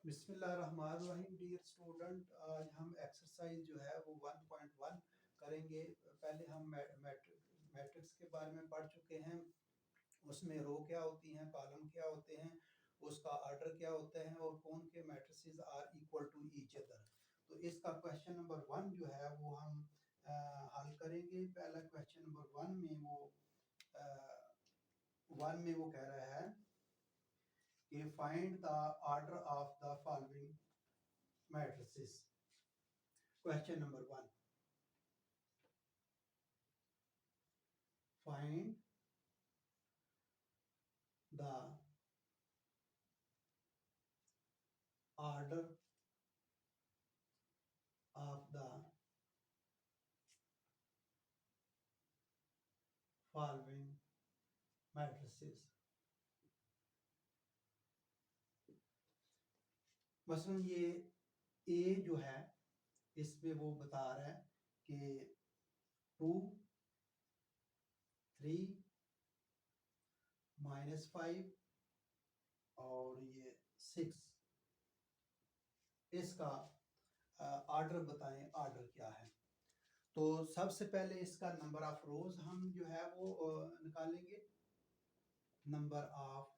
बिस्मिल्लाहिर्रहमानिर्रहीम dear student, आज हम एक्सरसाइज जो है वो 1.1 करेंगे। पहले हम मैट्रिक्स के बारे में पढ़ चुके हैं। उसमें रो क्या होती हैं, कॉलम क्या होते हैं, उसका ऑर्डर क्या होता है और कौन के matrices are equal to each other. तो इसका क्वेश्चन नंबर 1 जो है वो हम हल करेंगे। पहला क्वेश्चन नंबर 1 में वो कह रहा है कि find the order of the following matrices. Question number 1. Find the order of the following matrices. मसलन ये ए जो है इसमें वो बता रहा है कि 2 3 -5 और ये 6, इसका ऑर्डर बताएं, ऑर्डर क्या है। तो सबसे पहले इसका नंबर ऑफ रोज हम जो है वो निकालेंगे। Number of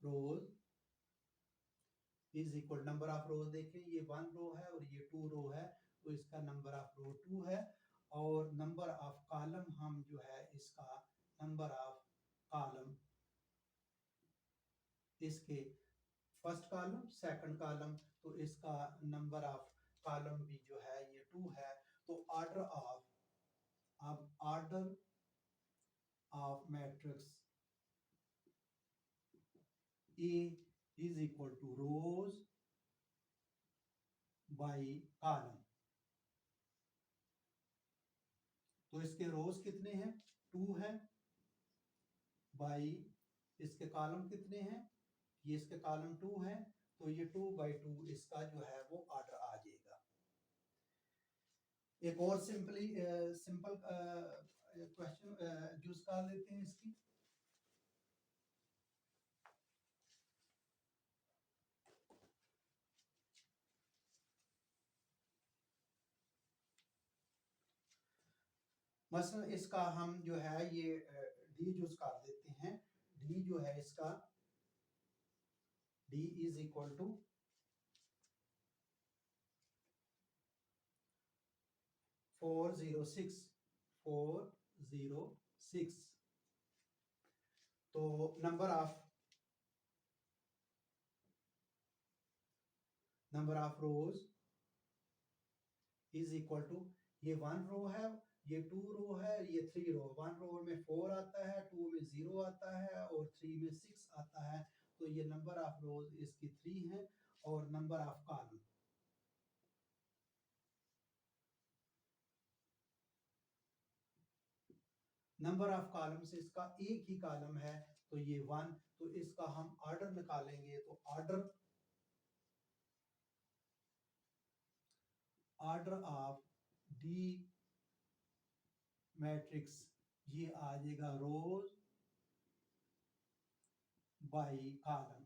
rows is equal, number of row देखें, ये 1 रो है और ये 2 रो है, तो इसका नंबर ऑफ रो 2 है। और नंबर ऑफ कॉलम हम जो है इसका नंबर ऑफ कॉलम, इसके फर्स्ट कॉलम सेकंड कॉलम, तो इसका नंबर ऑफ कॉलम भी जो है ये 2 है। तो ऑर्डर ऑफ, अब order of matrix A is equal to rows by column. तो इसके रोज कितने हैं, 2 है, बाई इसके कॉलम कितने हैं, ये इसके कॉलम 2 है, तो ये 2/2 इसका जो है वो ऑर्डर आ जाएगा। एक और सिंपल क्वेश्चन यूज कर लेते हैं इसकी। मसलन इसका हम जो है ये डी यूज कर देते हैं। डी जो है इसका, डी इज इक्वल टू 406। तो number of rows is equal to, ये 1 रो है, ये 2 रो है, ये 3 रो। 1 रो में 4 आता है, 2 में 0 आता है और 3 में 6 आता है। तो ये नंबर ऑफ रोज इसकी 3 है। और number of column, number of column से इसका एक ही कॉलम है, तो ये 1। तो इसका हम ऑर्डर निकालेंगे। तो ऑर्डर ऑफ डी मैट्रिक्स ये आ जाएगा रोज बाई कॉलम।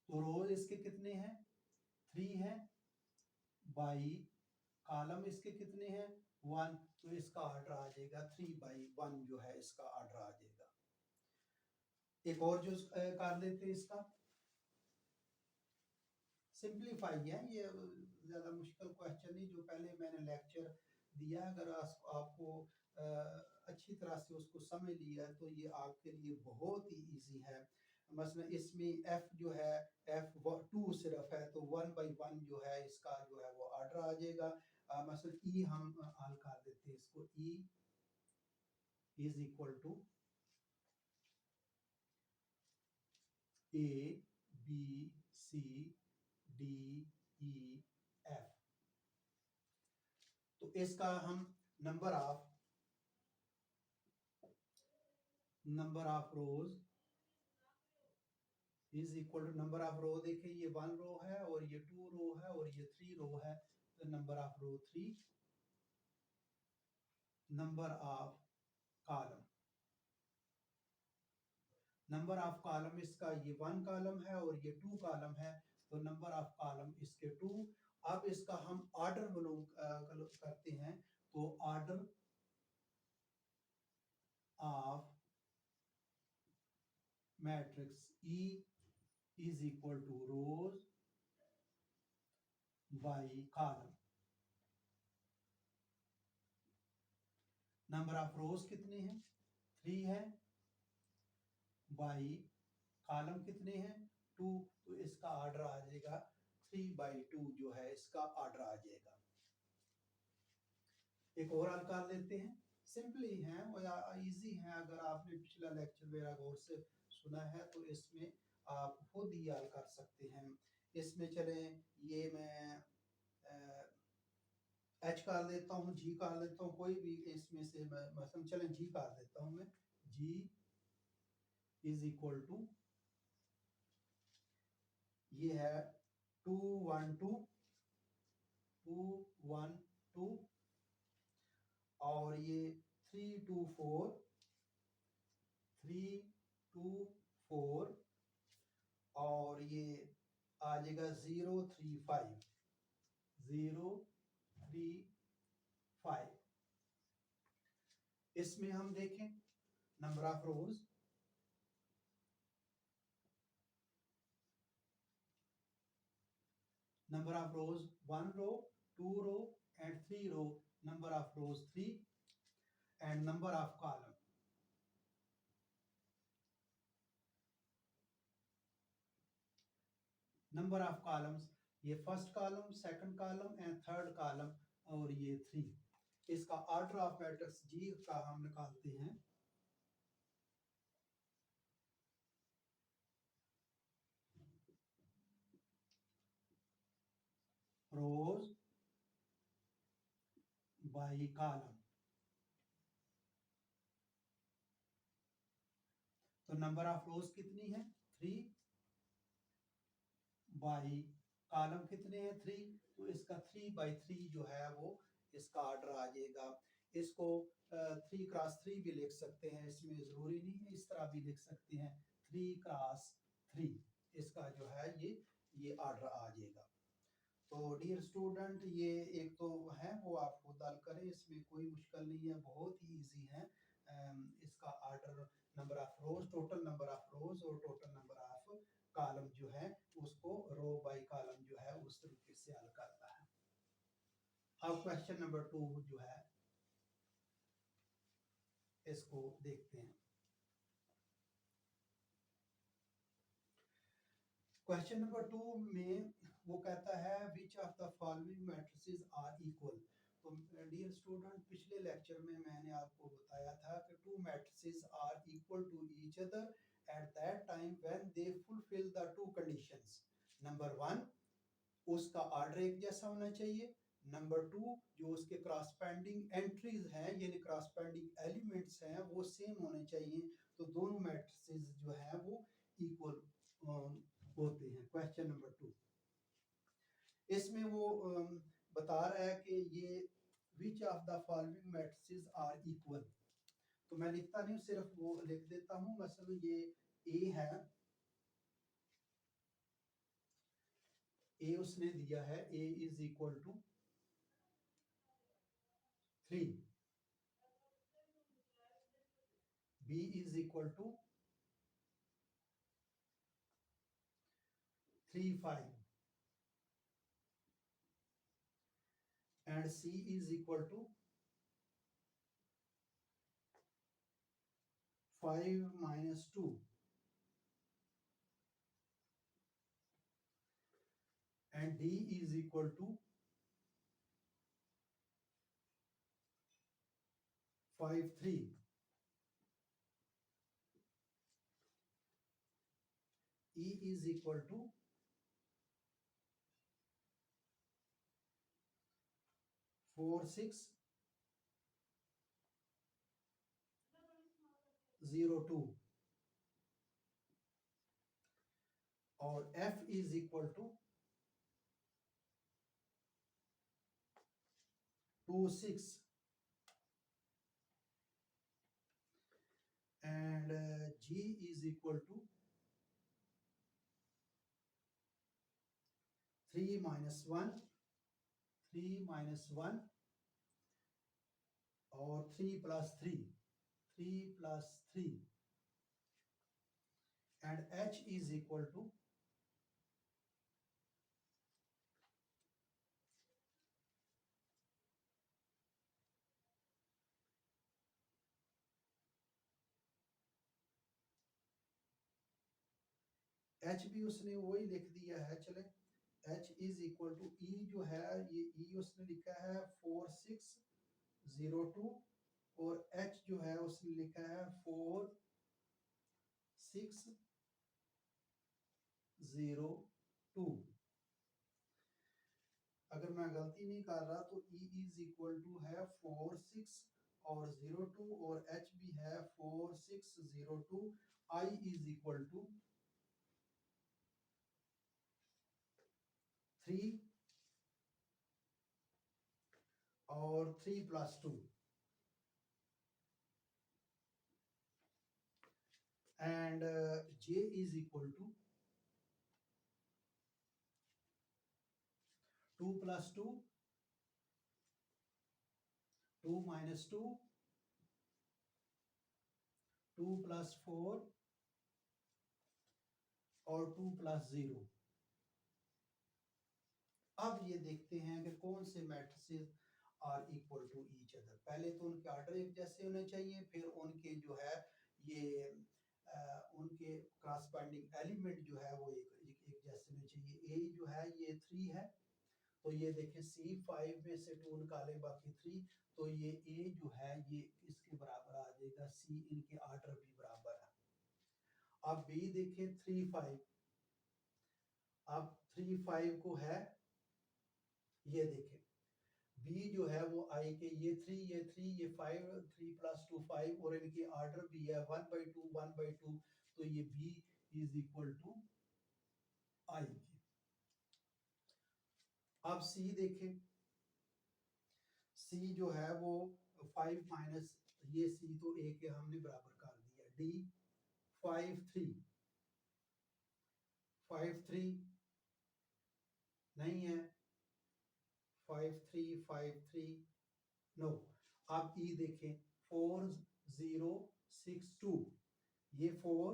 तो रोज इसके कितने हैं, 3 है, बाई कॉलम इसके कितने हैं, 1। तो इसका ऑर्डर आ जाएगा 3/1 जो है इसका ऑर्डर आ जाएगा। एक और जो कर लेते हैं इसका, सिंपलीफाई है, ये ज्यादा मुश्किल क्वेश्चन नहीं, जो पहले मैंने लेक्चर दिया, अगर आपको अच्छी तरह से उसको समझ लिया तो ये आपके लिए बहुत ही इजी है। मसलन इसमें f जो है, f2 सिर्फ है, तो 1/1 जो है इसका जो है वो ऑर्डर आ जाएगा। मसलन e हम हल कर देते हैं इसको। e is equal to a b c d e f। तो इसका हम number of rows is equal to, number of row देखिए, ये 1 रो है और ये 2 रो है और ये 3 रो है, तो number of row 3, number of column, number of column इसका ये 1 कॉलम है और ये 2 कॉलम है, तो नंबर ऑफ कॉलम इसके 2। अब इसका हम ऑर्डर मालूम करते हैं, तो order of matrix E is equal to rows by column. Number of rows कितने हैं? 3 है, बाई कॉलम कितने हैं? 2। तो इसका ऑर्डर आ जाएगा 3/2 जो है इसका ऑर्डर आ जाएगा। एक और हल कर लेते हैं, सिंपली है और इजी है। अगर आपने पिछला लेक्चर मेरा गौर से सुना है तो इसमें आप खुद ही हल कर सकते हैं। इसमें चलें, ये मैं एच कर देता हूँ, जी कर देता हूँ, कोई भी इसमें से मतलब चलें जी कर देता हूँ मैं। जी इज इक्वल टू, ये है 2 1 2 2 1 2 और ये 3 2 4 3 2 4 और ये आ जाएगा 0 3 5 0 3 5। इसमें हम देखें number of rose, number of rows 1 row 2 row and 3 row, number of rows 3 and number of column, number of columns, ये first column, second column and third column और ये 3। इसका ऑर्डर ऑफ मैट्रिक्स जी का हम निकालते हैं। रोज बाई कॉलम, तो number of रोज कितनी है? 3 बाई कॉलम कितने हैं? 3। तो इसका 3/3 जो है वो इसका ऑर्डर आ जाएगा। इसको 3 क्रॉस 3 भी लिख सकते हैं, इसमें जरूरी नहीं है, इस तरह भी लिख सकते हैं 3 क्रॉस 3। इसका जो है ये ऑर्डर आ जाएगा। तो डियर स्टूडेंट, ये एक तो है वो आप खुद हल करें, इसमें कोई मुश्किल नहीं है, बहुत ही इजी है। इसका order number of rose, total number of रोज और टोटल नंबर ऑफ कॉलम जो है उसको रो बाय कॉलम जो है उस तरीके से हल करता है। अब क्वेश्चन नंबर 2 जो है इसको देखते हैं। क्वेश्चन नंबर 2 में वो कहता है which of the following matrices are equal. तो डियर स्टूडेंट, पिछले लेक्चर में मैंने आपको बताया था कि 2 matrices are equal to each other at that time when they fulfil the 2 conditions. Number 1, उसका ऑर्डर एक जैसा होना चाहिए। नंबर 2, जो उसके क्रॉसपेंडिंग एंट्रीज हैं यानी क्रॉसपेंडिंग एलिमेंट्स हैं वो सेम होने चाहिए। तो दोनों मैट्रिसेस जो है वो इक्वल होते हैं। क्वेश्चन नंबर 2, इसमें वो बता रहा है कि ये which of the following matrices are equal. तो मैं लिखता नहीं, सिर्फ वो लिख देता हूँ। मसलन ये ए है, ए उसने दिया है A is equal to 3, B is equal to 3 5 and C is equal to 5 minus 2 and D is equal to 5 3। E is equal to 4 6 0 2 और F is equal to 2 6 and G is equal to 3 minus 1, 3 minus 1 और 3 plus 3, 3 plus 3 and h is equal to h भी उसने वही लिख दिया है, चले h is equal to e जो है ये e उसने लिखा है 4602 और h जो है उसने लिखा है 4602। अगर मैं गलती नहीं कर रहा तो e इज इक्वल टू है 46 और 02 और h भी है 4602। I इज इक्वल टू 3 और 3 plus 2 and j is equal to 2 plus 2, 2 minus 2, 2 plus 4 और 2 plus 0। अब ये देखते हैं कि कौन से matrices are equal to each other. पहले तो उनके ऑर्डर एक जैसे होने चाहिए, फिर उनके जो है ये उनके क्रॉसपेंडिंग एलिमेंट जो है वो एक जैसे होने चाहिए। ए जो है ये 3 है, तो ये देखें C5 में से 2 निकालें बाकी 3, तो ये A जो है ये इसके बराबर आ जाएगा, C इनके ऑर्डर भी बराबर है। अब B देखें 3 5, अब 3 5 को है, ये देखें B जो है वो I के ये 3 ये 3 ये 5, 3 प्लस 2 5 और इनके ऑर्डर भी है 1/2 1/2, तो ये B is equal to I के। अब C देखें, C जो है वो 5 माइनस ये C तो A के हमने बराबर कर दिया, D 5 3 5 3 नहीं है, 5 3 5 3 नो। अब E देखें 4 0 6 2, ये 4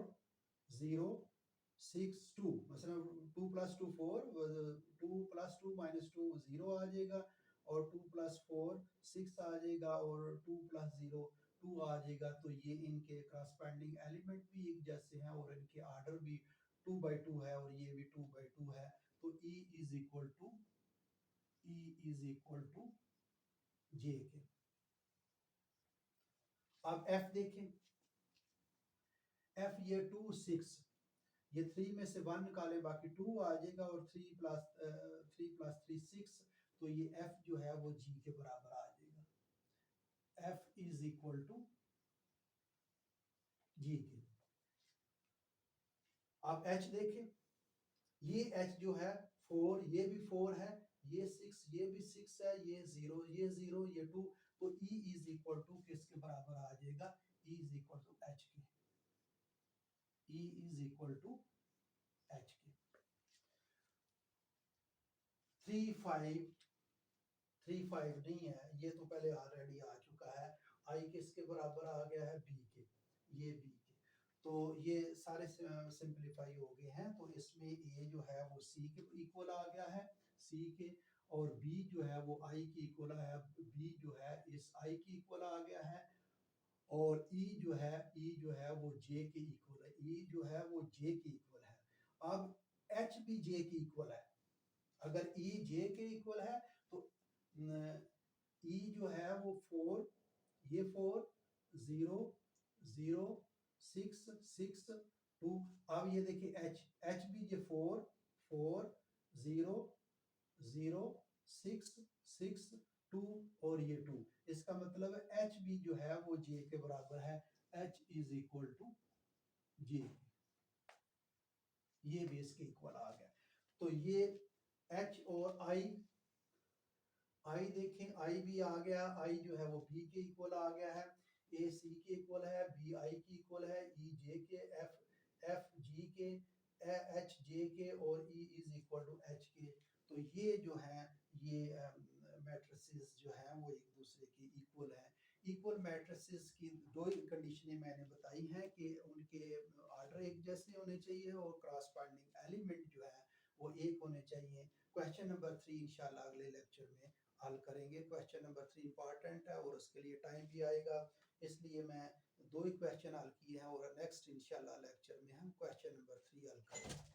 0 6 2 मतलब 2 प्लस 2 4, 2 प्लस 2 माइनस 2 0 आ जाएगा और 2 प्लस 4 6 आ जाएगा और 2 प्लस 0 2 आ जाएगा। तो ये इनके क्रॉसपेंडिंग एलिमेंट भी एक जैसे हैं और इनके ऑर्डर भी 2/2 है और ये भी 2/2 है। तो E is equal to J के। अब F देखें, F ये 2 6, ये 3 में से 1 निकाले बाकी 2 आ जाएगा और 3 प्लस 3 6, तो ये F जो है वो G के बराबर आ जाएगा। F is equal to G के। अब H देखें, ये H जो है 4, ये भी 4 है, ये 6, ये भी 6 है, ये 0 ये 0 ये 2, तो E इज इक्वल टू किसके बराबर आ जाएगा, E is equal to H के। E is equal to H के। 3 5 3 5 नहीं है, ये तो पहले ऑलरेडी आ चुका है। I किसके बराबर आ गया है, B के, ये B के। तो ये सारे सिंपलीफाई हो गए हैं, तो इसमें A जो है वो C के इक्वल आ गया है, C के, और B जो है वो I की इक्वल है, B जो है इस I की इक्वल आ गया है, और E जो है वो J के इक्वल है, E जो है वो J की इक्वल है। अब H भी J की इक्वल है। अगर E J के इक्वल है तो E जो है वो 4, ये 4 0 0 6 6 2। अब ये देखिए H भी ये 4 4 0 0 6 6 2 और ये 2, इसका मतलब है H भी जो है वो J के बराबर है। H is equal to J, ये भी इसके इक्वल आ गया। तो ये H और I देखें, I भी आ गया, I जो है वो B के इक्वल आ गया है, A C के इक्वल है, B I के इक्वल है, E J के, F जी के, एच जे के और E is equal to H के। तो ये जो है ये मैट्रिसेस जो हैं वो एक दूसरे की इक्वल है। इक्वल मैट्रिसेस की दो ही कंडीशनें मैंने बताई हैं कि उनके आर्डर एक जैसे होने चाहिए और क्रॉसपॉन्डिंग एलिमेंट जो है वो एक होने चाहिए। क्वेश्चन नंबर 3 इंशाल्लाह अगले लेक्चर में हल करेंगे। क्वेश्चन नंबर 3 इंपॉर्टेंट है और उसके लिए टाइम भी आएगा, इसलिए मैं दो ही क्वेश्चन हल किए हैं और नेक्स्ट इंशाल्लाह लेक्चर में हम क्वेश्चन नंबर 3 हल करेंगे।